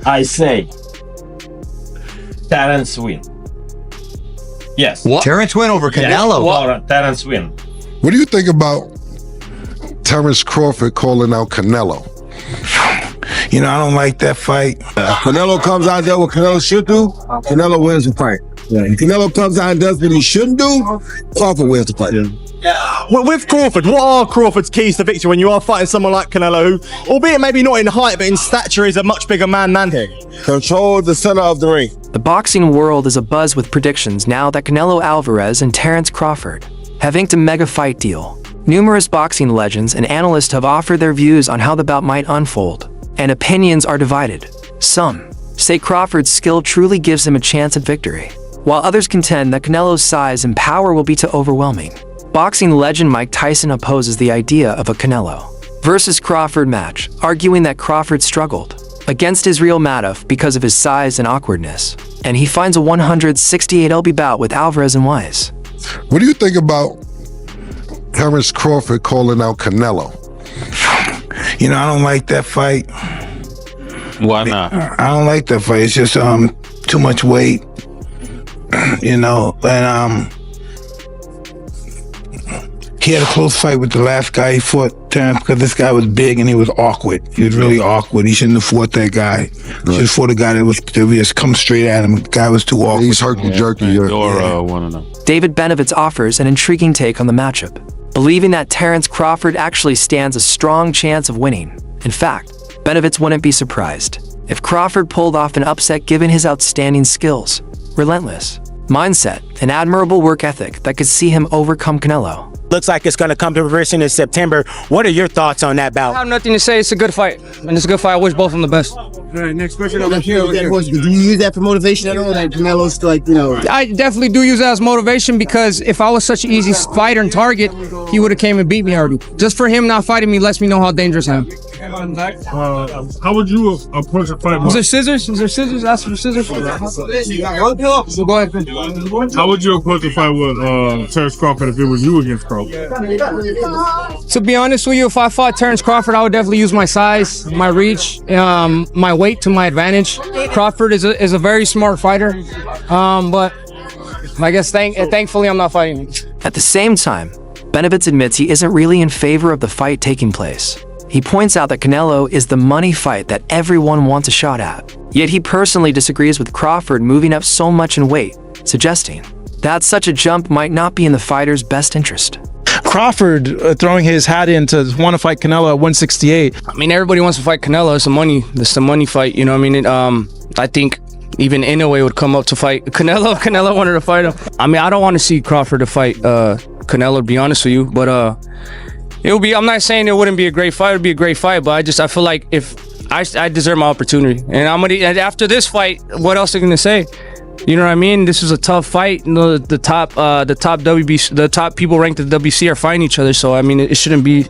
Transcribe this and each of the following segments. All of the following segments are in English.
I say Terence win. Yes. What? Terence win over Canelo. Yes. Terence win. What do you think about Terence Crawford calling out Canelo? You know, I don't like that fight. Canelo comes out there what Canelo should do, Canelo wins the fight. If Canelo comes out and does what he shouldn't do, Crawford wins the fight. Well, with Crawford, what are Crawford's keys to victory when you are fighting someone like Canelo, who, albeit maybe not in height, but in stature is a much bigger man here? Control the center of the ring. The boxing world is abuzz with predictions now that Canelo Alvarez and Terence Crawford have inked a mega fight deal. Numerous boxing legends and analysts have offered their views on how the bout might unfold, and opinions are divided. Some say Crawford's skill truly gives him a chance at victory, while others contend that Canelo's size and power will be too overwhelming. Boxing legend Mike Tyson opposes the idea of a Canelo versus Crawford match, arguing that Crawford struggled against Israel Madoff because of his size and awkwardness, and he finds a 168 lb bout with Alvarez and Wise. What do you think about Terence Crawford calling out Canelo? You know, I don't like that fight. Why not? I don't like that fight. It's just too much weight. You know, and he had a close fight with the last guy he fought, Terence, because this guy was big and he was awkward. He was really awkward. He shouldn't have fought that guy. He should have fought a guy that was just come straight at him. The guy was too awkward. He's herky-jerky. David Benovitz offers an intriguing take on the matchup, believing that Terence Crawford actually stands a strong chance of winning. In fact, Benovitz wouldn't be surprised if Crawford pulled off an upset given his outstanding skills, relentless mindset, and admirable work ethic that could see him overcome Canelo. Looks like it's going to come to fruition in September. What are your thoughts on that bout? I have nothing to say. It's a good fight, and it's a good fight. I wish both of them the best. All right, next question. Over here. Do you use that for motivation at all? Like Canelo's like, you know. I definitely do use that as motivation because if I was such an easy fighter and target, he would have came and beat me already. Just for him not fighting me lets me know how dangerous I am. How would you approach a fight? Is there scissors? Is there scissors? Ask for scissors. Go ahead. How would you approach a fight with Terence Crawford if it was you against Crawford? To be honest with you, if I fought Terence Crawford, I would definitely use my size, my reach, my weight to my advantage. Crawford is a very smart fighter, but I guess thankfully I'm not fighting him. At the same time, Benovitz admits he isn't really in favor of the fight taking place. He points out that Canelo is the money fight that everyone wants a shot at. Yet he personally disagrees with Crawford moving up so much in weight, suggesting that such a jump might not be in the fighter's best interest. Crawford throwing his hat in to want to fight Canelo at 168. I mean, everybody wants to fight Canelo. It's a money fight. You know what I mean? I think even Inoue would come up to fight Canelo. Canelo wanted to fight him. I mean, I don't want to see Crawford to fight Canelo, to be honest with you, but it would be. I'm not saying it wouldn't be a great fight. It'd be a great fight, but I feel like if I deserve my opportunity, and and after this fight, what else are you gonna say? You know what I mean? This is a tough fight. You know, the top WBC, the top people ranked at the WBC are fighting each other. So I mean, it should be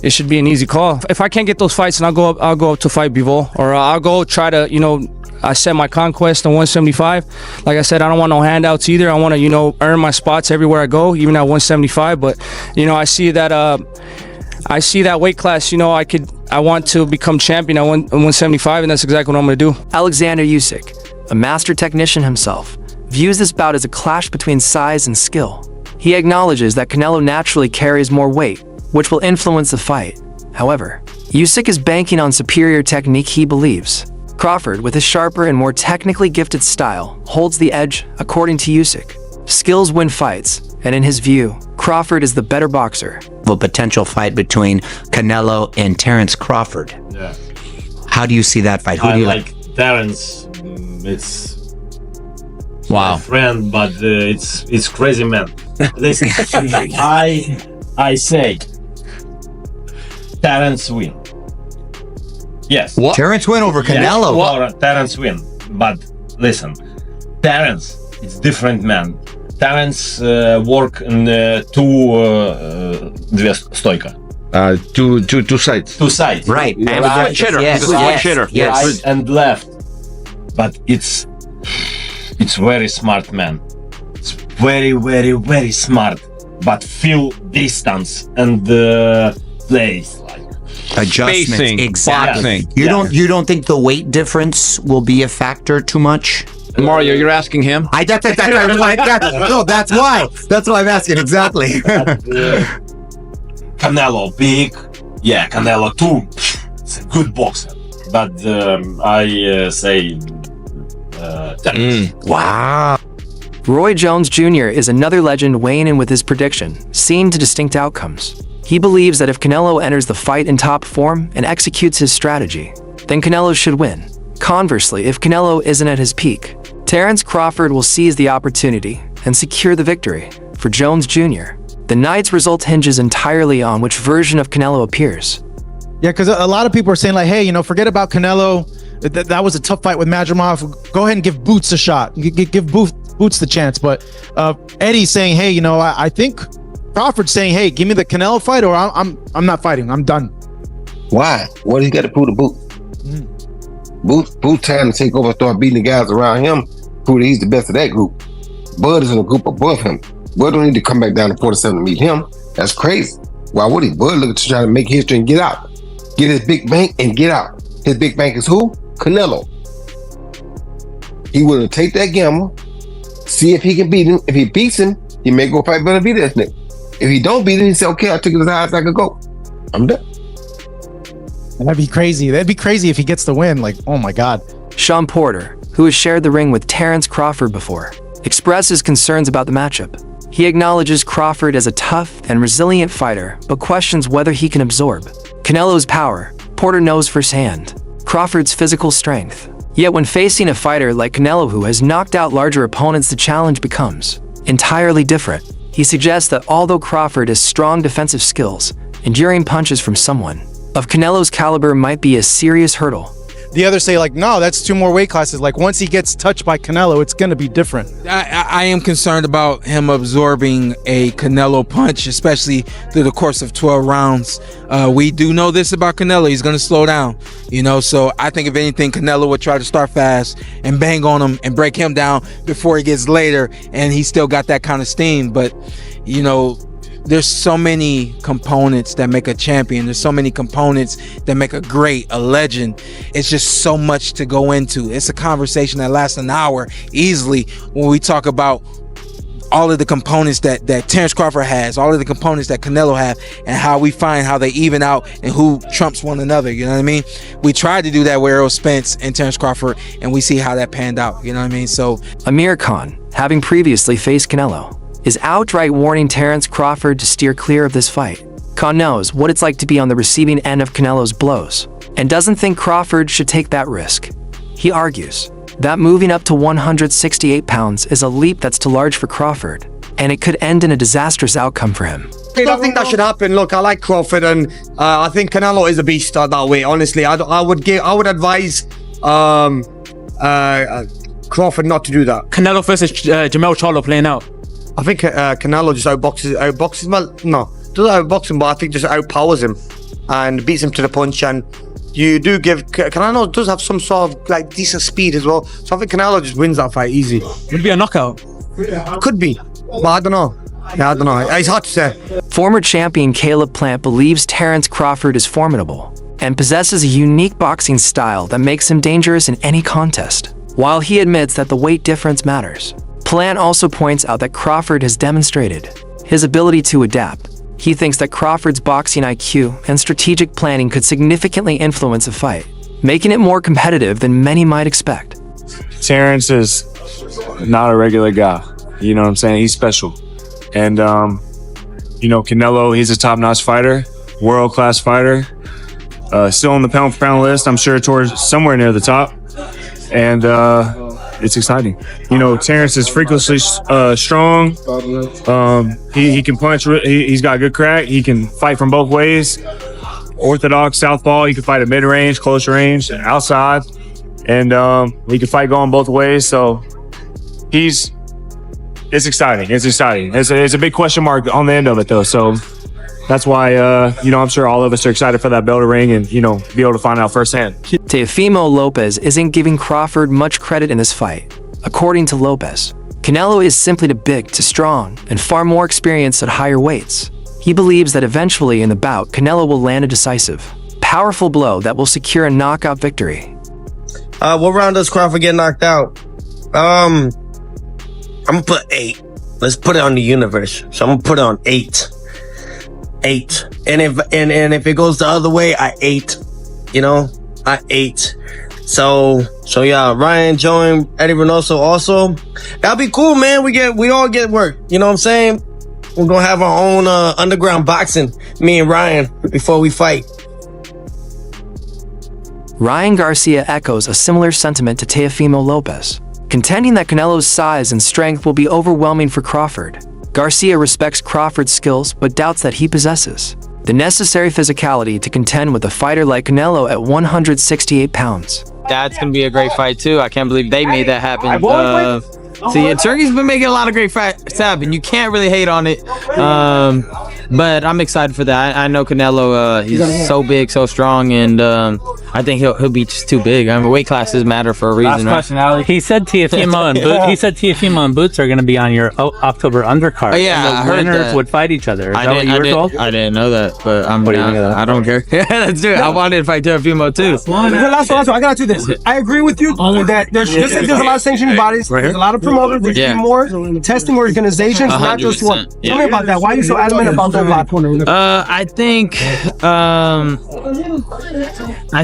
an easy call. If I can't get those fights, then I'll go up to fight Bivol, or I'll go try to, you know, I set my conquest on 175. Like I said, I don't want no handouts either. I want to, you know, earn my spots everywhere I go, even at 175. But you know, I see that weight class. You know, I want to become champion at 175, and that's exactly what I'm going to do. Alexander Usyk, a master technician himself, views this bout as a clash between size and skill. He acknowledges that Canelo naturally carries more weight, which will influence the fight. However, Usyk is banking on superior technique, he believes. Crawford, with his sharper and more technically gifted style, holds the edge, according to Usyk. Skills win fights, and in his view, Crawford is the better boxer. A potential fight between Canelo and Terence Crawford. Yeah. How do you see that fight? Who do you like? Terence. It's wow, my friend, but it's crazy man. Listen, I say Terence win. Yes. What? Terence win over Canelo. Yes, Terence win. But listen, Terence, it's different man. Terence work in две стойка. Two sides. Two sides. Right. And right. Shitter. Yes. Yes. Shitter. Yes. Right and left. But it's very smart man. It's very, very, very smart. But feel distance and place like Adjustments, spacing, exactly. boxing. You don't think the weight difference will be a factor too much? Mario, you're asking him? That's why I'm asking exactly. Canelo big, yeah, Canelo too. It's a good boxer, but I say Terence. Wow. Roy Jones Jr. is another legend weighing in with his prediction, seeing to distinct outcomes. He believes that if Canelo enters the fight in top form and executes his strategy, then Canelo should win. Conversely, if Canelo isn't at his peak, Terence Crawford will seize the opportunity and secure the victory. For Jones Jr., the night's result hinges entirely on which version of Canelo appears. Yeah, because a lot of people are saying like, hey, forget about Canelo. That was a tough fight with Madrimov. Go ahead and give Boots a shot. Give Boots the chance. But Eddie's saying, hey, I think Crawford's saying, hey, give me the Canelo fight, or I'm not fighting. I'm done. Why? What he got to prove to Boots? Boots trying to take over, start beating the guys around him, prove that he's the best of that group. Bud is in a group above him. Bud don't need to come back down to 47 to meet him. That's crazy. Why would he? Bud looking to try to make history and get out. Get his big bank and get out. His big bank is who? Canelo. He will take that gamble, see if he can beat him. If he beats him, he may go fight Benavidez next. If he don't beat him, he say, okay, I took it as high as I could go. I'm done. That'd be crazy. That'd be crazy if he gets the win. Like, oh my God. Sean Porter, who has shared the ring with Terence Crawford before, expresses concerns about the matchup. He acknowledges Crawford as a tough and resilient fighter, but questions whether he can absorb Canelo's power. Porter knows firsthand Crawford's physical strength. Yet when facing a fighter like Canelo who has knocked out larger opponents, the challenge becomes entirely different. He suggests that although Crawford has strong defensive skills, enduring punches from someone of Canelo's caliber might be a serious hurdle. The others say like, no, that's 2 more weight classes. Like once he gets touched by Canelo, it's going to be different. I am concerned about him absorbing a Canelo punch, especially through the course of 12 rounds. We do know this about Canelo. He's going to slow down, so I think if anything, Canelo would try to start fast and bang on him and break him down before he gets later, and he still got that kind of steam. But, there's so many components that make a champion. There's so many components that make a great, a legend. It's just so much to go into. It's a conversation that lasts an hour easily when we talk about all of the components that Terence Crawford has, all of the components that Canelo have, and how we find how they even out and who trumps one another. You know what I mean? We tried to do that with Errol Spence and Terence Crawford, and we see how that panned out. You know what I mean? So Amir Khan, having previously faced Canelo, is outright warning Terence Crawford to steer clear of this fight. Khan knows what it's like to be on the receiving end of Canelo's blows, and doesn't think Crawford should take that risk. He argues that moving up to 168 pounds is a leap that's too large for Crawford, and it could end in a disastrous outcome for him. I don't think that should happen. Look, I like Crawford, and I think Canelo is a beast that way. Honestly, I would advise Crawford not to do that. Canelo versus Jamel Charlo playing out. I think Canelo just outboxes him. Well, no, doesn't outbox him, but I think just outpowers him and beats him to the punch. And you do give Canelo does have some sort of like decent speed as well. So I think Canelo just wins that fight easy. Would it be a knockout? Could be, but I don't know. Yeah, I don't know. It's hard to say. Former champion Caleb Plant believes Terence Crawford is formidable and possesses a unique boxing style that makes him dangerous in any contest. While he admits that the weight difference matters, Plant also points out that Crawford has demonstrated his ability to adapt. He thinks that Crawford's boxing IQ and strategic planning could significantly influence a fight, making it more competitive than many might expect. Terence is not a regular guy. You know what I'm saying? He's special. And, Canelo, he's a top-notch fighter, world-class fighter. Still on the pound-for-pound list, I'm sure towards somewhere near the top. And, it's exciting. Terence is freakishly strong. He can punch. He's got good crack. He can fight from both ways. Orthodox southpaw. He can fight at mid-range, close range, outside, and he can fight going both ways. So it's exciting. It's exciting. It's a big question mark on the end of it though. So that's why I'm sure all of us are excited for that bell to ring and be able to find out firsthand. Teofimo Lopez isn't giving Crawford much credit in this fight. According to Lopez, Canelo is simply too big, too strong, and far more experienced at higher weights. He believes that eventually in the bout, Canelo will land a decisive powerful blow that will secure a knockout victory. What round does Crawford get knocked out? I'm gonna put 8. Let's put it on the universe. So I'm gonna put it on 8. 8. And if it goes the other way, I 8. You know, I 8. So yeah, Ryan, Joe, and Eddie Reynoso also. That'll be cool, man. We all get work. You know what I'm saying? We're gonna have our own underground boxing, me and Ryan, before we fight. Ryan Garcia echoes a similar sentiment to Teofimo Lopez, contending that Canelo's size and strength will be overwhelming for Crawford. Garcia respects Crawford's skills but doubts that he possesses the necessary physicality to contend with a fighter like Canelo at 168 pounds. That's going to be a great fight too. I can't believe they made that happen. See, Turkey's been making a lot of great fights happen. You can't really hate on it. But I'm excited for that. I know Canelo, he's so big, so strong, and I think he'll be just too big. I mean, weight classes matter for a reason. Last question, Ali. He said Teofimo and Boots are going to be on your October undercard. Oh, yeah, and the winners would fight each other. Is that what you were told? I didn't know that, but I don't care. Let's do it. I wanted to fight Teofimo too. Last one. I gotta do this. I agree with you that there's a lot of sanctioning bodies. There's a lot of promoters. There's more testing organizations, not just one. Tell me about that. Why are you so adamant about that? I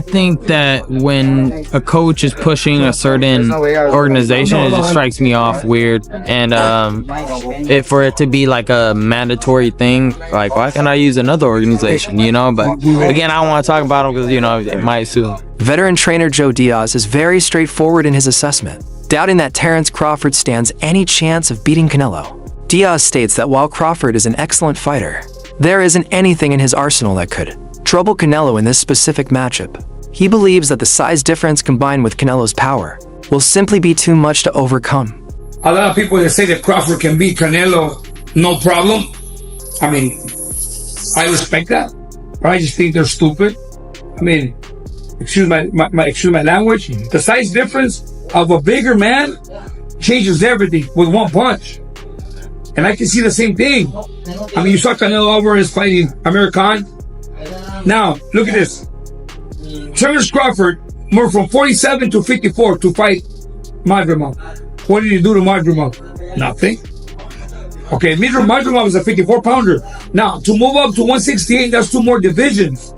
think that when a coach is pushing a certain organization, it just strikes me off weird. And for it to be like a mandatory thing, like why can't I use another organization? You know, but again, I don't want to talk about them because it might sue. Veteran trainer Joe Diaz is very straightforward in his assessment, doubting that Terence Crawford stands any chance of beating Canelo. Diaz states that while Crawford is an excellent fighter, there isn't anything in his arsenal that could trouble Canelo in this specific matchup. He believes that the size difference combined with Canelo's power will simply be too much to overcome. A lot of people that say that Crawford can beat Canelo, no problem. I mean, I respect that, but I just think they're stupid. I mean, excuse my language. The size difference of a bigger man changes everything with one punch. And I can see the same thing. I mean, you saw Canelo Alvarez fighting Amir Khan. Now, look at this. Terence Crawford moved from 47 to 54 to fight Madrimov. What did he do to Madrimov? Nothing. Okay, Madrimov is a 54-pounder. Now, to move up to 168, that's 2 more divisions.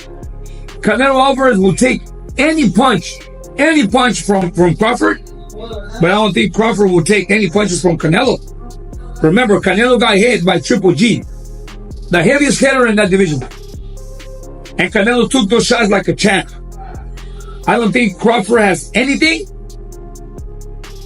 Canelo Alvarez will take any punch from Crawford, but I don't think Crawford will take any punches from Canelo. Remember, Canelo got hit by Triple G, the heaviest hitter in that division. And Canelo took those shots like a champ. I don't think Crawford has anything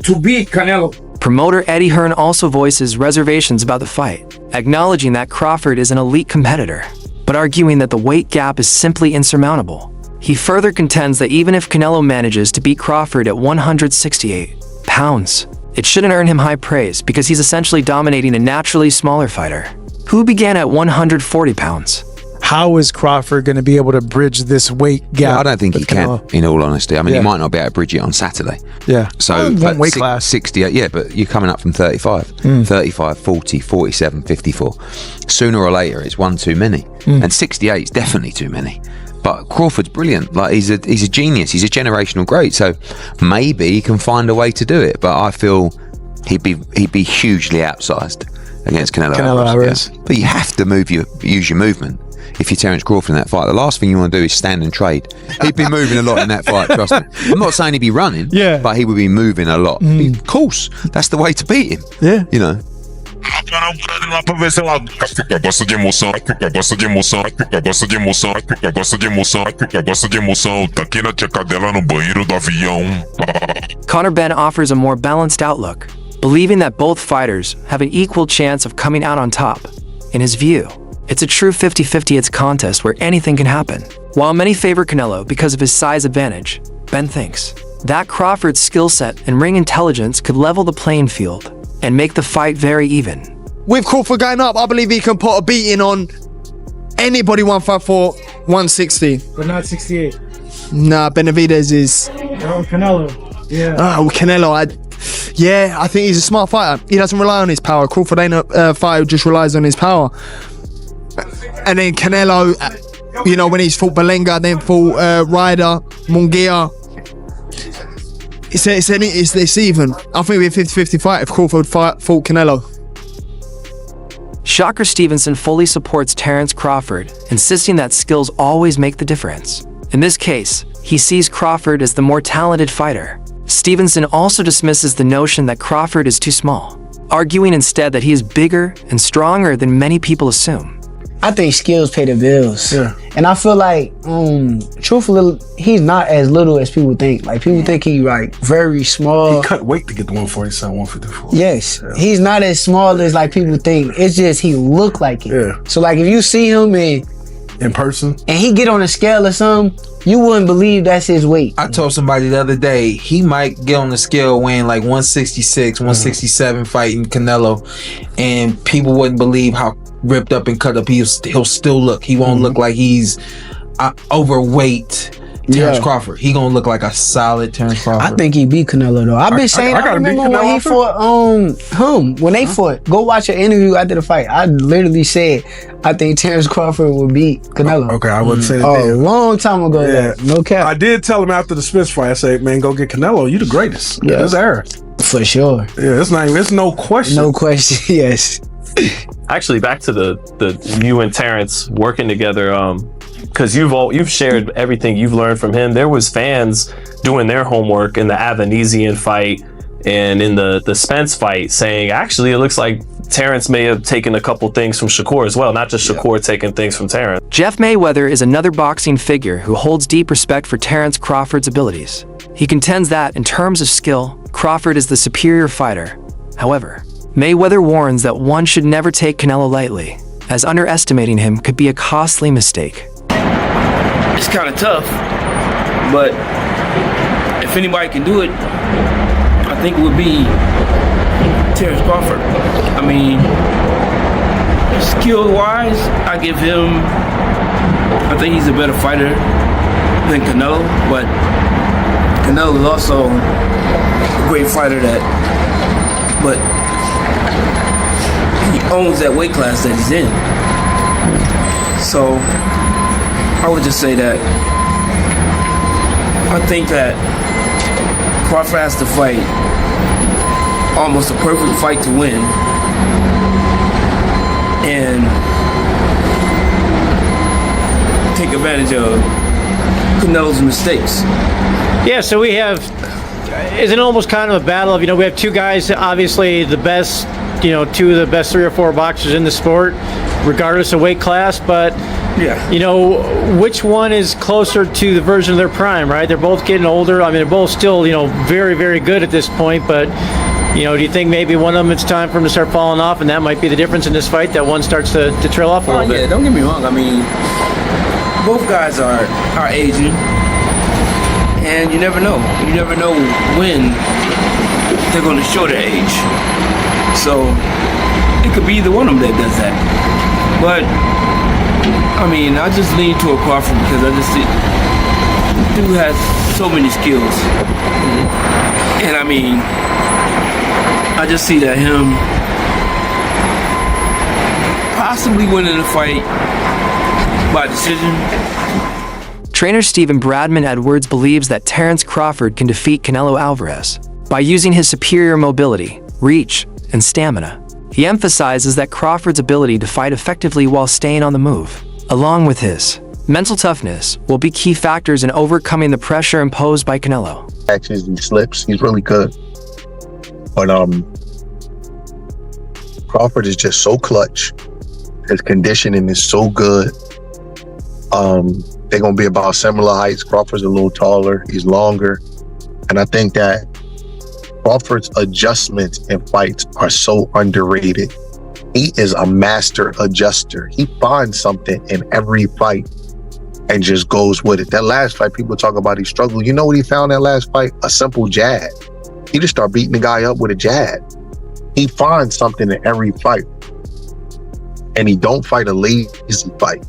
to beat Canelo. Promoter Eddie Hearn also voices reservations about the fight, acknowledging that Crawford is an elite competitor, but arguing that the weight gap is simply insurmountable. He further contends that even if Canelo manages to beat Crawford at 168 pounds, it shouldn't earn him high praise because he's essentially dominating a naturally smaller fighter who began at 140 pounds. How is Crawford going to be able to bridge this weight gap? Yeah, I don't think he can, in all honesty. I mean, he might not be able to bridge it on Saturday. Yeah. So, one weight class. 68, yeah, but you're coming up from 35. 35, 40, 47, 54. Sooner or later, it's one too many. And 68 is definitely too many. But Crawford's brilliant. Like, he's a genius. He's a generational great. So maybe he can find a way to do it. But I feel he'd be hugely outsized against Canelo Alvarez. Yeah. But you have to use your movement. If you're Terence Crawford in that fight, the last thing you want to do is stand and trade. He'd be moving a lot in that fight, trust me. I'm not saying he'd be running, but he would be moving a lot. Of course, that's the way to beat him. Yeah. You know. Lá pra ver se ela gosta de emoção, gosta de emoção, gosta de emoção, gosta de emoção, gosta de emoção. Tá aqui na tcheca dela no banheiro do avião. Conor Benn offers a more balanced outlook, believing that both fighters have an equal chance of coming out on top. In his view, it's a true 50-50 contest where anything can happen. While many favor Canelo because of his size advantage, Ben thinks that Crawford's skill set and ring intelligence could level the playing field and make the fight very even. With Crawford going up, I believe he can put a beating on anybody 154, 160. But not 68. Nah, Benavidez is... Oh, Canelo. Yeah. Oh, Canelo. I think he's a smart fighter. He doesn't rely on his power. Crawford ain't a fighter who just relies on his power. And then Canelo, you know, when he's fought Belenga, then fought Ryder, Munguia. It's even. I think it'd be a 50-50 fight if Crawford fought Canelo. Shocker Stevenson fully supports Terence Crawford, insisting that skills always make the difference. In this case, he sees Crawford as the more talented fighter. Stevenson also dismisses the notion that Crawford is too small, arguing instead that he is bigger and stronger than many people assume. I think skills pay the bills. Yeah. And I feel like, truthfully, he's not as little as people think. Like, people think he's like very small. He cut weight to get the 147, 154. Yes. Yeah. He's not as small as like people think. It's just he look like it. Yeah. So like if you see him in person and he get on a scale or something, you wouldn't believe that's his weight. I told somebody the other day he might get on the scale weighing like 166, 167 fighting Canelo, and people wouldn't believe how ripped up and cut up he'll still look. He won't look like he's overweight Terence Crawford. He gonna look like a solid Terence Crawford. I think he beat Canelo though. I've been saying I remember when he fought when they fought. Go watch an interview after the fight. I literally said I think Terence Crawford would beat Canelo. Okay, I wouldn't say that. A long time ago. Yeah. No cap. I did tell him after the Smith fight, I said, man, go get Canelo. You the greatest. Yeah. This era. For sure. Yeah, it's no question. No question, yes. Actually, back to the you and Terence working together, because you've shared everything you've learned from him. There was fans doing their homework in the Avanesian fight and in the Spence fight, saying actually it looks like Terence may have taken a couple things from Shakur as well, not just Shakur taking things from Terence. Jeff Mayweather is another boxing figure who holds deep respect for Terence Crawford's abilities. He contends that, in terms of skill, Crawford is the superior fighter. However, Mayweather warns that one should never take Canelo lightly, as underestimating him could be a costly mistake. It's kind of tough, but if anybody can do it, I think it would be Terence Crawford. I mean, skill-wise, I think he's a better fighter than Canelo, but Canelo is also a great fighter but he owns that weight class that he's in. So I would just say that I think that Crawford has to fight almost a perfect fight to win, and take advantage of Canelo's mistakes. Yeah, so we have, it's an almost kind of a battle of, we have two guys, obviously the best, two of the best 3 or 4 boxers in the sport, regardless of weight class, but which one is closer to the version of their prime, right? They're both getting older. I mean, they're both still, very, very good at this point, but do you think maybe one of them it's time for them to start falling off, and that might be the difference in this fight, that one starts to trail off a little bit? Yeah, don't get me wrong. I mean, both guys are aging, and you never know. You never know when they're going to show their age. So it could be either one of them that does that. But I mean, I just lean to a Crawford because I just see the dude has so many skills, and I mean, I just see that him possibly winning the fight by decision. Trainer Stephen Bradman Edwards believes that Terence Crawford can defeat Canelo Alvarez by using his superior mobility, reach, and stamina. He emphasizes that Crawford's ability to fight effectively while staying on the move, along with his mental toughness, will be key factors in overcoming the pressure imposed by Canelo. Actions and slips, he's really good. But Crawford is just so clutch. His conditioning is so good. They're gonna be about similar heights. Crawford's a little taller, he's longer. And I think that Crawford's adjustments in fights are so underrated. He is a master adjuster. He finds something in every fight and just goes with it. That last fight, people talk about he struggled. You know what he found that last fight? A simple jab. He just started beating the guy up with a jab. He finds something in every fight. And he don't fight a lazy fight.